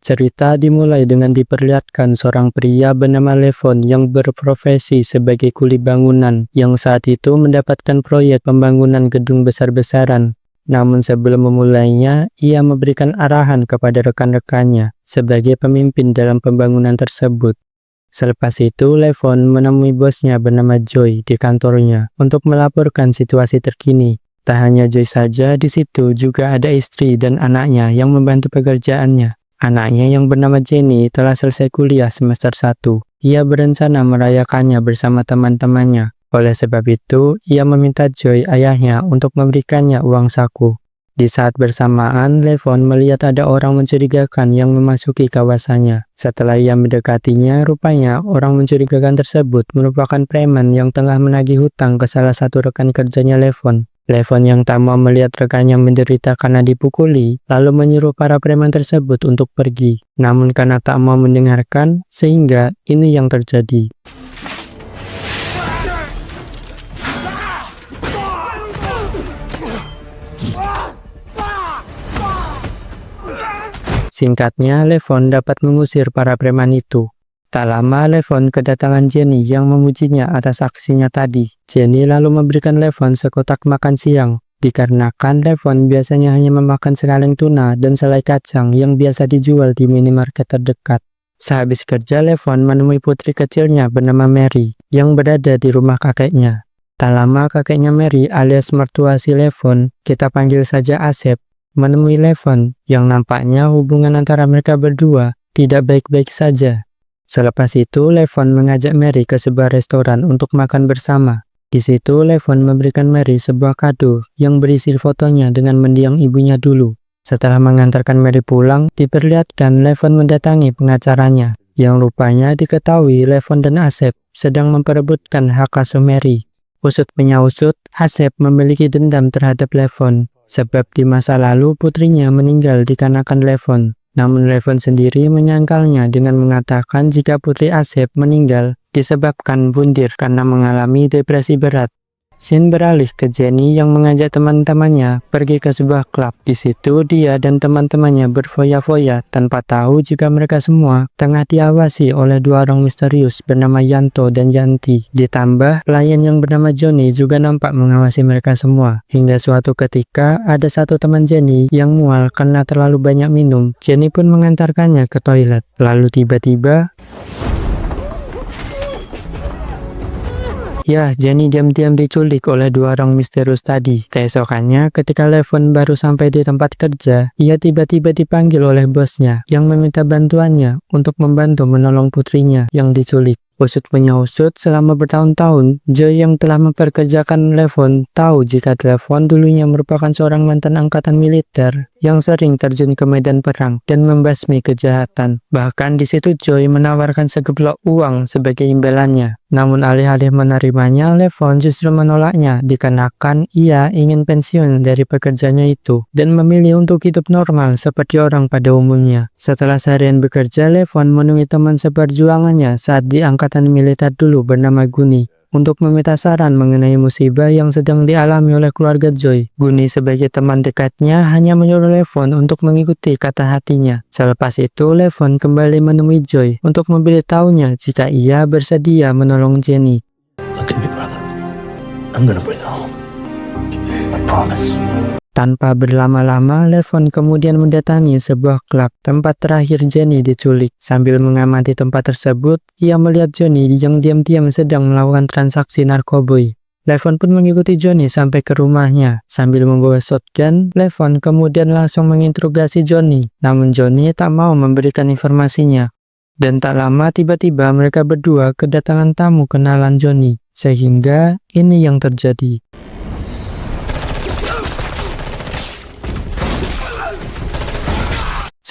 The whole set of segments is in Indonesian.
Cerita dimulai dengan diperlihatkan seorang pria bernama Levon yang berprofesi sebagai kuli bangunan yang saat itu mendapatkan proyek pembangunan gedung besar-besaran. Namun sebelum memulainya, ia memberikan arahan kepada rekan-rekannya sebagai pemimpin dalam pembangunan tersebut. Selepas itu, Levon menemui bosnya bernama Joy di kantornya untuk melaporkan situasi terkini. Tak hanya Joy saja, di situ juga ada istri dan anaknya yang membantu pekerjaannya. Anaknya yang bernama Jenny telah selesai kuliah semester 1. Ia berencana merayakannya bersama teman-temannya. Oleh sebab itu, ia meminta Joy, ayahnya, untuk memberikannya uang saku. Di saat bersamaan, Levon melihat ada orang mencurigakan yang memasuki kawasannya. Setelah ia mendekatinya, rupanya orang mencurigakan tersebut merupakan preman yang tengah menagih hutang ke salah satu rekan kerjanya Levon. Levon yang tak mau melihat rekannya menderita karena dipukuli, lalu menyuruh para preman tersebut untuk pergi. Namun karena tak mau mendengarkan, sehingga ini yang terjadi. Singkatnya, Levon dapat mengusir para preman itu. Tak lama, Levon kedatangan Jenny yang memujinya atas aksinya tadi. Jenny lalu memberikan Levon sekotak makan siang, dikarenakan Levon biasanya hanya memakan sekaleng tuna dan selai kacang yang biasa dijual di minimarket terdekat. Sehabis kerja, Levon menemui putri kecilnya bernama Mary yang berada di rumah kakeknya. Tak lama, kakeknya Mary alias mertua si Levon, kita panggil saja Asep, menemui Levon yang nampaknya hubungan antara mereka berdua tidak baik-baik saja. Selepas itu, Levon mengajak Mary ke sebuah restoran untuk makan bersama. Di situ, Levon memberikan Mary sebuah kado yang berisi fotonya dengan mendiang ibunya dulu. Setelah mengantarkan Mary pulang, diperlihatkan Levon mendatangi pengacaranya, yang rupanya diketahui Levon dan Asep sedang memperebutkan hak asuh Mary. Usut punya usut, Asep memiliki dendam terhadap Levon, sebab di masa lalu putrinya meninggal dikarenakan Levon. Namun Levon sendiri menyangkalnya dengan mengatakan jika putri Asep meninggal disebabkan bundir karena mengalami depresi berat. Scene beralih ke Jenny yang mengajak teman-temannya pergi ke sebuah klub. Di situ dia dan teman-temannya berfoya-foya tanpa tahu jika mereka semua tengah diawasi oleh dua orang misterius bernama Yanto dan Yanti. Ditambah pelayan yang bernama Johnny juga nampak mengawasi mereka semua. Hingga suatu ketika ada satu teman Jenny yang mual karena terlalu banyak minum. Jenny pun mengantarkannya ke toilet. Lalu tiba-tiba Jenny diam-diam diculik oleh dua orang misterius tadi. Keesokannya, ketika Levon baru sampai di tempat kerja, ia tiba-tiba dipanggil oleh bosnya yang meminta bantuannya untuk membantu menolong putrinya yang diculik. Usut punya usut, selama bertahun-tahun, Joy yang telah memperkerjakan Levon tahu jika Levon dulunya merupakan seorang mantan angkatan militer yang sering terjun ke medan perang dan membasmi kejahatan. Bahkan di situ Joy menawarkan segeplok uang sebagai imbalannya. Namun alih-alih menerimanya, Levon justru menolaknya dikarenakan ia ingin pensiun dari pekerjaannya itu dan memilih untuk hidup normal seperti orang pada umumnya. Setelah seharian bekerja, Levon menemui teman seperjuangannya saat di angkatan militer dulu bernama Guni untuk meminta saran mengenai musibah yang sedang dialami oleh keluarga Joy. Guni sebagai teman dekatnya hanya menyuruh Levon untuk mengikuti kata hatinya. Selepas itu, Levon kembali menemui Joy untuk memberitahunya jika ia bersedia menolong Jenny. Look at me, brother. I'm gonna bring her home. I promise. Tanpa berlama-lama, Levon kemudian mendatangi sebuah klub tempat terakhir Jenny diculik. Sambil mengamati tempat tersebut, ia melihat Johnny yang diam-diam sedang melakukan transaksi narkoboy. Levon pun mengikuti Johnny sampai ke rumahnya. Sambil membawa shotgun, Levon kemudian langsung menginterogasi Johnny. Namun Johnny tak mau memberikan informasinya. Dan tak lama tiba-tiba mereka berdua kedatangan tamu kenalan Johnny. Sehingga ini yang terjadi.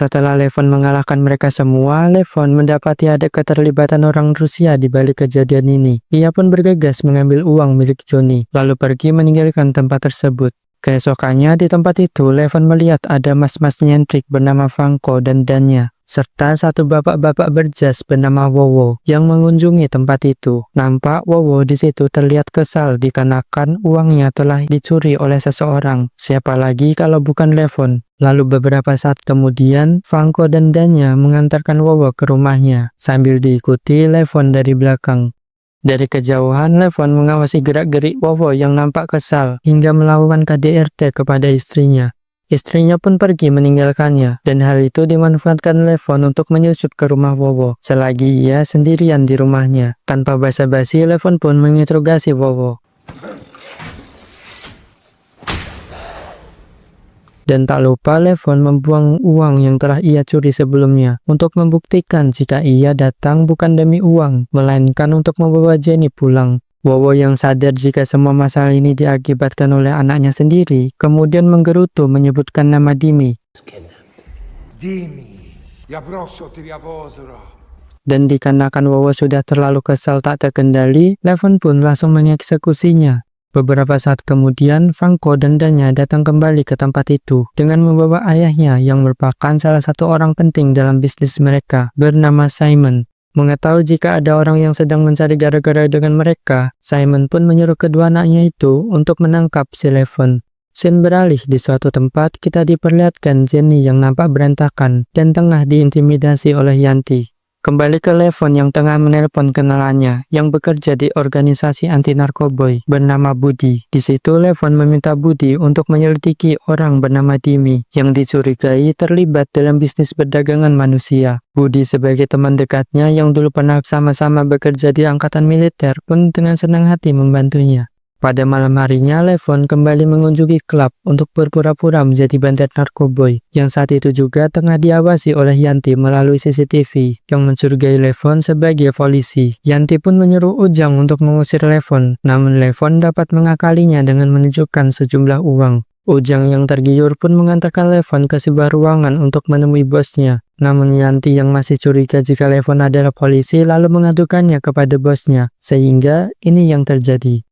Setelah Levon mengalahkan mereka semua, Levon mendapati ada keterlibatan orang Rusia di balik kejadian ini. Ia pun bergegas mengambil uang milik Johnny, lalu pergi meninggalkan tempat tersebut. Keesokannya di tempat itu, Levon melihat ada mas-mas nyentrik bernama Vanko dan Danya. serta satu bapak-bapak berjas bernama Wowo yang mengunjungi tempat itu. Nampak Wowo di situ terlihat kesal dikarenakan uangnya telah dicuri oleh seseorang. Siapa lagi kalau bukan Levon? Lalu beberapa saat kemudian, Vanko dan Danya mengantarkan Wowo ke rumahnya sambil diikuti Levon dari belakang. Dari kejauhan, Levon mengawasi gerak-gerik Wowo yang nampak kesal hingga melakukan KDRT kepada istrinya. Istrinya pun pergi meninggalkannya, dan hal itu dimanfaatkan Levon untuk menyusup ke rumah Wowo selagi ia sendirian di rumahnya. Tanpa basa-basi, Levon pun menginterogasi Wowo. Dan tak lupa Levon membuang uang yang telah ia curi sebelumnya untuk membuktikan jika ia datang bukan demi uang, melainkan untuk membawa Jenny pulang. Wowo yang sadar jika semua masalah ini diakibatkan oleh anaknya sendiri, kemudian menggerutu menyebutkan nama Dimi. Dimmi, ya prossimo ti riaposero. Dan dikarenakan Wowo sudah terlalu kesal tak terkendali, Levon pun langsung mengeksekusinya. Beberapa saat kemudian, Vanko dan Danya datang kembali ke tempat itu dengan membawa ayahnya yang merupakan salah satu orang penting dalam bisnis mereka, bernama Simon. Mengetahui jika ada orang yang sedang mencari gara-gara dengan mereka, Simon pun menyuruh kedua anaknya itu untuk menangkap si Levon. Scene beralih di suatu tempat, kita diperlihatkan Jenny yang nampak berantakan dan tengah diintimidasi oleh Yanti. Kembali ke Levon yang tengah menelpon kenalannya yang bekerja di organisasi anti narkoboy bernama Budi. Di situ Levon meminta Budi untuk menyelidiki orang bernama Dimi yang dicurigai terlibat dalam bisnis perdagangan manusia. Budi sebagai teman dekatnya yang dulu pernah sama-sama bekerja di angkatan militer pun dengan senang hati membantunya. Pada malam harinya, Levon kembali mengunjungi klub untuk berpura-pura menjadi bandar narkoboy, yang saat itu juga tengah diawasi oleh Yanti melalui CCTV, yang mencurigai Levon sebagai polisi. Yanti pun menyuruh Ujang untuk mengusir Levon, namun Levon dapat mengakalinya dengan menunjukkan sejumlah uang. Ujang yang tergiur pun mengantarkan Levon ke sebuah ruangan untuk menemui bosnya. Namun Yanti yang masih curiga jika Levon adalah polisi lalu mengadukannya kepada bosnya, sehingga ini yang terjadi.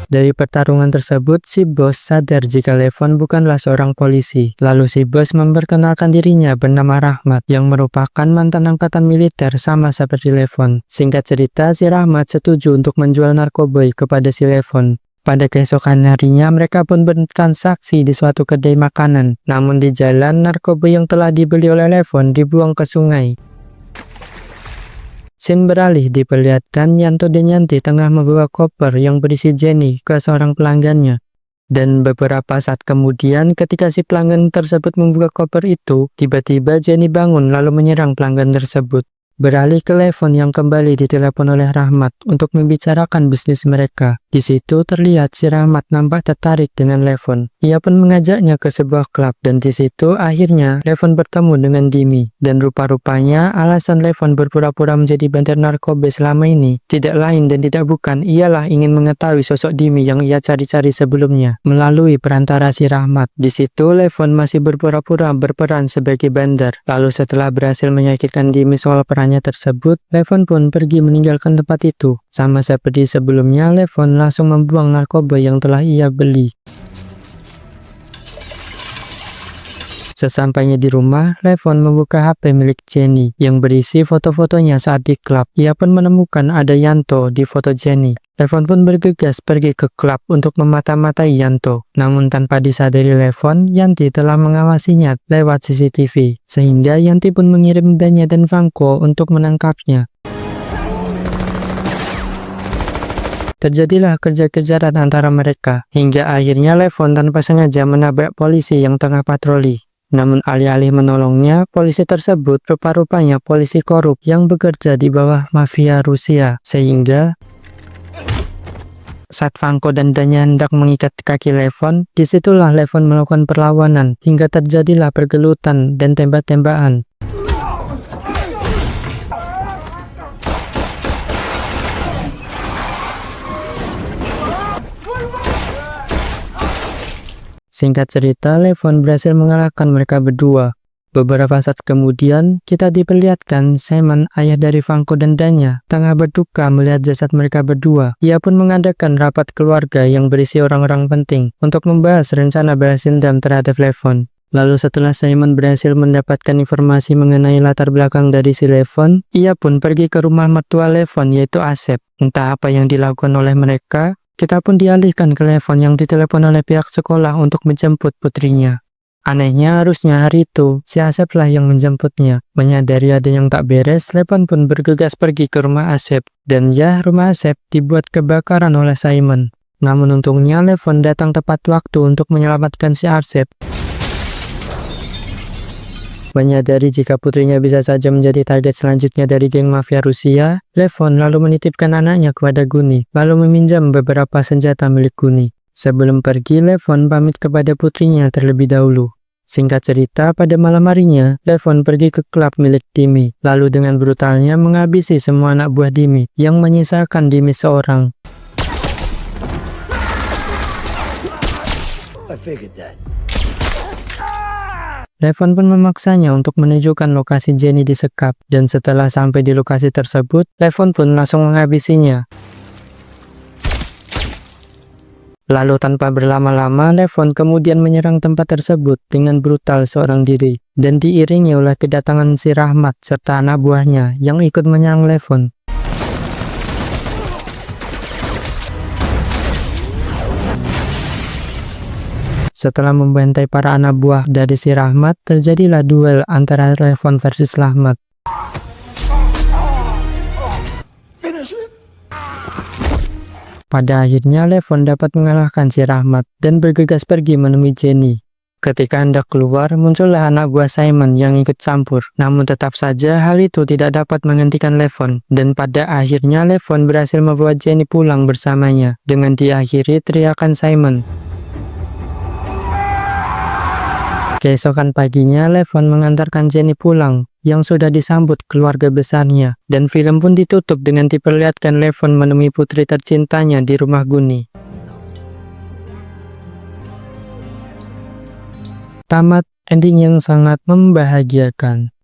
Dari pertarungan tersebut, si bos sadar jika Levon bukanlah seorang polisi. Lalu si bos memperkenalkan dirinya bernama Rahmat, yang merupakan mantan angkatan militer sama seperti Levon. Singkat cerita, si Rahmat setuju untuk menjual narkoboy kepada si Levon. Pada keesokan harinya, mereka pun bertransaksi di suatu kedai makanan. Namun di jalan, narkoboy yang telah dibeli oleh Levon dibuang ke sungai. Scene beralih diperlihatkan Yanto dan Yanti tengah membawa koper yang berisi Jenny ke seorang pelanggannya. Dan beberapa saat kemudian ketika si pelanggan tersebut membuka koper itu, tiba-tiba Jenny bangun lalu menyerang pelanggan tersebut. Beralih ke Levon yang kembali ditelepon oleh Rahmat untuk membicarakan bisnis mereka. Di situ terlihat si Rahmat nampak tertarik dengan Levon. Ia pun mengajaknya ke sebuah klub dan di situ akhirnya Levon bertemu dengan Dimi. Dan rupa-rupanya alasan Levon berpura-pura menjadi bandar narkoba selama ini tidak lain dan tidak bukan ialah ingin mengetahui sosok Dimi yang ia cari-cari sebelumnya melalui perantara si Rahmat. Di situ Levon masih berpura-pura berperan sebagai bandar. Lalu setelah berhasil menyakitkan Dimi soal perannya tersebut, Levon pun pergi meninggalkan tempat itu. Sama seperti sebelumnya, Levon langsung membuang narkoba yang telah ia beli. Sesampainya di rumah, Levon membuka HP milik Jenny yang berisi foto-fotonya saat di klub. Ia pun menemukan ada Yanto di foto Jenny. Levon pun bergegas pergi ke klub untuk memata-matai Yanto. Namun tanpa disadari Levon, Yanti telah mengawasinya lewat CCTV. Sehingga Yanti pun mengirim Danya dan Vanko untuk menangkapnya. Terjadilah kejar-kejaran antara mereka, hingga akhirnya Levon tanpa sengaja menabrak polisi yang tengah patroli. Namun alih-alih menolongnya, polisi tersebut rupa-rupanya polisi korup yang bekerja di bawah mafia Rusia, sehingga saat Vanko dan Danya hendak mengikat kaki Levon, disitulah Levon melakukan perlawanan, hingga terjadilah pergelutan dan tembak-tembakan. Singkat cerita, Levon berhasil mengalahkan mereka berdua. Beberapa saat kemudian, kita diperlihatkan Simon, ayah dari Vanko dan Danya, tengah berduka melihat jasad mereka berdua. Ia pun mengadakan rapat keluarga yang berisi orang-orang penting untuk membahas rencana balas dendam terhadap Levon. Lalu setelah Simon berhasil mendapatkan informasi mengenai latar belakang dari si Levon, ia pun pergi ke rumah mertua Levon yaitu Asep. Entah apa yang dilakukan oleh mereka, kita pun dialihkan ke Levon yang ditelepon oleh pihak sekolah untuk menjemput putrinya. Anehnya harusnya hari itu, si Asep lah yang menjemputnya. Menyadari ada yang tak beres, Levon pun bergegas pergi ke rumah Asep. Dan ya, rumah Asep dibuat kebakaran oleh Simon. Namun untungnya Levon datang tepat waktu untuk menyelamatkan si Asep. Menyadari jika putrinya bisa saja menjadi target selanjutnya dari geng mafia Rusia, Levon lalu menitipkan anaknya kepada Guni, lalu meminjam beberapa senjata milik Guni. Sebelum pergi, Levon pamit kepada putrinya terlebih dahulu. Singkat cerita, pada malam harinya, Levon pergi ke klub milik Dimi, lalu dengan brutalnya menghabisi semua anak buah Dimi, yang menyisakan Dimi seorang. I figured that. Levon pun memaksanya untuk menunjukkan lokasi Jenny disekap, dan setelah sampai di lokasi tersebut, Levon pun langsung menghabisinya. Lalu tanpa berlama-lama, Levon kemudian menyerang tempat tersebut dengan brutal seorang diri, dan diiringi oleh kedatangan si Rahmat serta anak buahnya yang ikut menyerang Levon. Setelah membantai para anak buah dari si Rahmat, terjadilah duel antara Levon versus Rahmat. Pada akhirnya Levon dapat mengalahkan si Rahmat dan bergegas pergi menemui Jenny. Ketika hendak keluar, muncullah anak buah Simon yang ikut campur. Namun tetap saja hal itu tidak dapat menghentikan Levon. Dan pada akhirnya Levon berhasil membawa Jenny pulang bersamanya dengan diakhiri teriakan Simon. Keesokan paginya, Levon mengantarkan Jenny pulang yang sudah disambut keluarga besarnya, dan film pun ditutup dengan diperlihatkan Levon menemui putri tercintanya di rumah Guni. Tamat ending yang sangat membahagiakan.